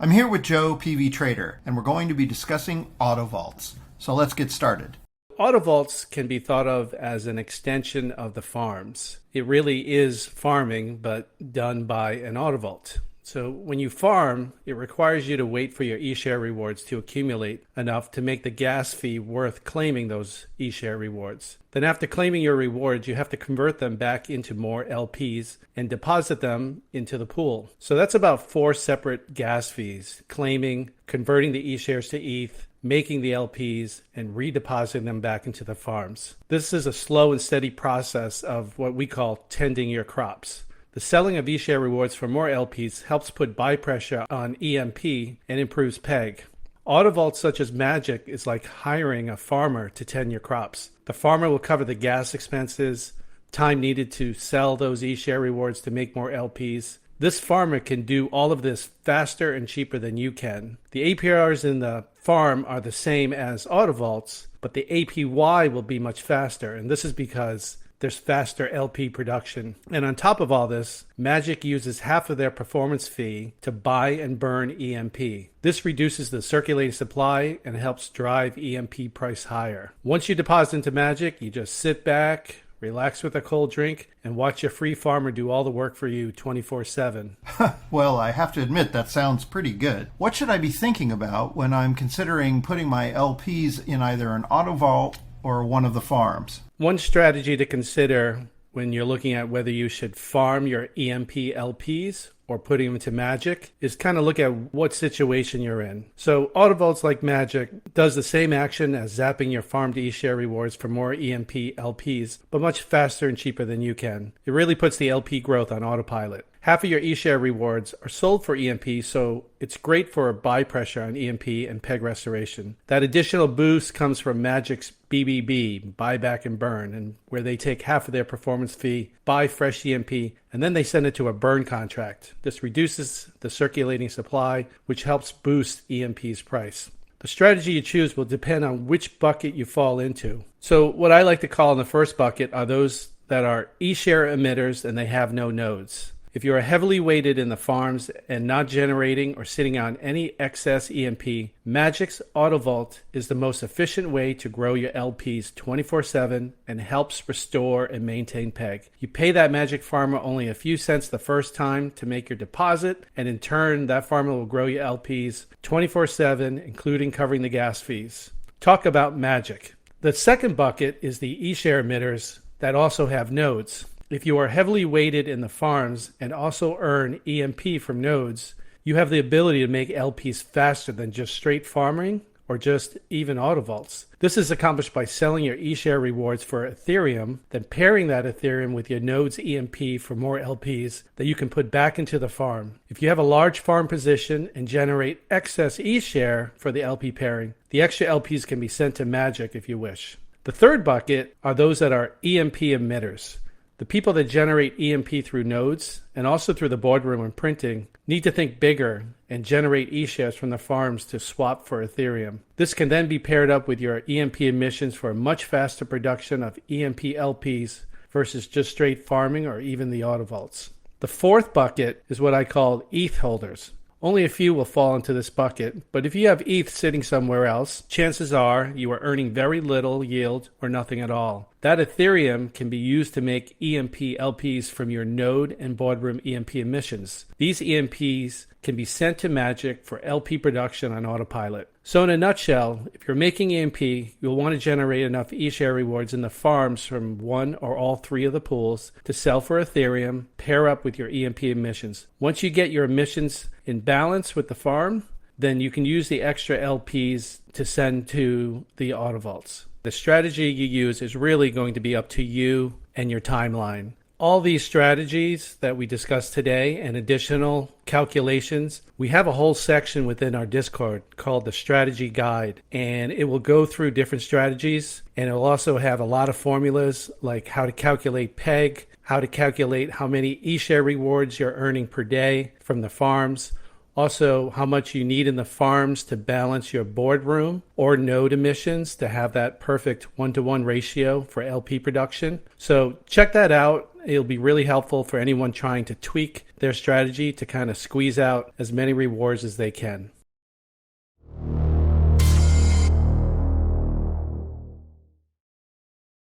I'm here with Joe, PV Trader, and we're going to be discussing Autovaults. So let's get started. Autovaults can be thought of as an extension of the farms. It really is farming, but done by an autovault. So when you farm, it requires you to wait for your eShare rewards to accumulate enough to make the gas fee worth claiming those eShare rewards. Then after claiming your rewards, you have to convert them back into more LPs and deposit them into the pool. So that's about 4 separate gas fees: claiming, converting the eShares to ETH, making the LPs, and redepositing them back into the farms. This is a slow and steady process of what we call tending your crops. The selling of eShare rewards for more LPs helps put buy pressure on EMP and improves PEG. Autovaults such as Magic is like hiring a farmer to tend your crops. The farmer will cover the gas expenses, time needed to sell those eShare rewards to make more LPs. This farmer can do all of this faster and cheaper than you can. The APRs in the farm are the same as Autovaults, but the APY will be much faster, and this is because there's faster LP production. And on top of all this, Magic uses half of their performance fee to buy and burn EMP. This reduces the circulating supply and helps drive EMP price higher. Once you deposit into Magic, you just sit back, relax with a cold drink, and watch your free farmer do all the work for you 24/7. Well, I have to admit that sounds pretty good. What should I be thinking about when I'm considering putting my LPs in either an Autovault or one of the farms? One strategy to consider when you're looking at whether you should farm your EMP LPs or putting them into Magic is kind of look at what situation you're in. So Autovaults like Magic does the same action as zapping your farmed eShare rewards for more EMP LPs, but much faster and cheaper than you can. It really puts the LP growth on autopilot. Half of your eShare rewards are sold for EMP, so it's great for a buy pressure on EMP and PEG restoration. That additional boost comes from Magic's BBB, buy back and burn, and where they take half of their performance fee, buy fresh EMP, and then they send it to a burn contract. This reduces the circulating supply, which helps boost EMP's price. The strategy you choose will depend on which bucket you fall into. So what I like to call in the first bucket are those that are eShare emitters and they have no nodes. If you are heavily weighted in the farms and not generating or sitting on any excess EMP, Magic's Autovault is the most efficient way to grow your LPs 24/7 and helps restore and maintain PEG. You pay that Magic farmer only a few cents the first time to make your deposit, and in turn, that farmer will grow your LPs 24/7, including covering the gas fees. Talk about Magic. The second bucket is the eShare emitters that also have nodes. If you are heavily weighted in the farms and also earn EMP from nodes, you have the ability to make LPs faster than just straight farming or just even Autovaults. This is accomplished by selling your eShare rewards for Ethereum, then pairing that Ethereum with your node's EMP for more LPs that you can put back into the farm. If you have a large farm position and generate excess eShare for the LP pairing, the extra LPs can be sent to Magic if you wish. The third bucket are those that are EMP emitters. The people that generate EMP through nodes and also through the boardroom and printing need to think bigger and generate eShares from the farms to swap for Ethereum. This can then be paired up with your EMP emissions for a much faster production of EMP LPs versus just straight farming or even the Autovaults. The fourth bucket is what I call ETH holders. Only a few will fall into this bucket, but if you have ETH sitting somewhere else, chances are you are earning very little yield or nothing at all. That Ethereum can be used to make EMP LPs from your node and boardroom EMP emissions. These EMPs can be sent to Magic for LP production on autopilot. So in a nutshell, if you're making EMP, you'll want to generate enough eShare rewards in the farms from one or all 3 of the pools to sell for Ethereum, pair up with your EMP emissions. Once you get your emissions in balance with the farm, then you can use the extra LPs to send to the Autovaults. The strategy you use is really going to be up to you and your timeline. All these strategies that we discussed today and additional calculations, we have a whole section within our Discord called the Strategy Guide, and it will go through different strategies, and it will also have a lot of formulas like how to calculate PEG, how to calculate how many eShare rewards you're earning per day from the farms, Also, how much you need in the farms to balance your boardroom or node emissions to have that perfect 1-to-1 ratio for LP production. So check that out. It'll be really helpful for anyone trying to tweak their strategy to kind of squeeze out as many rewards as they can.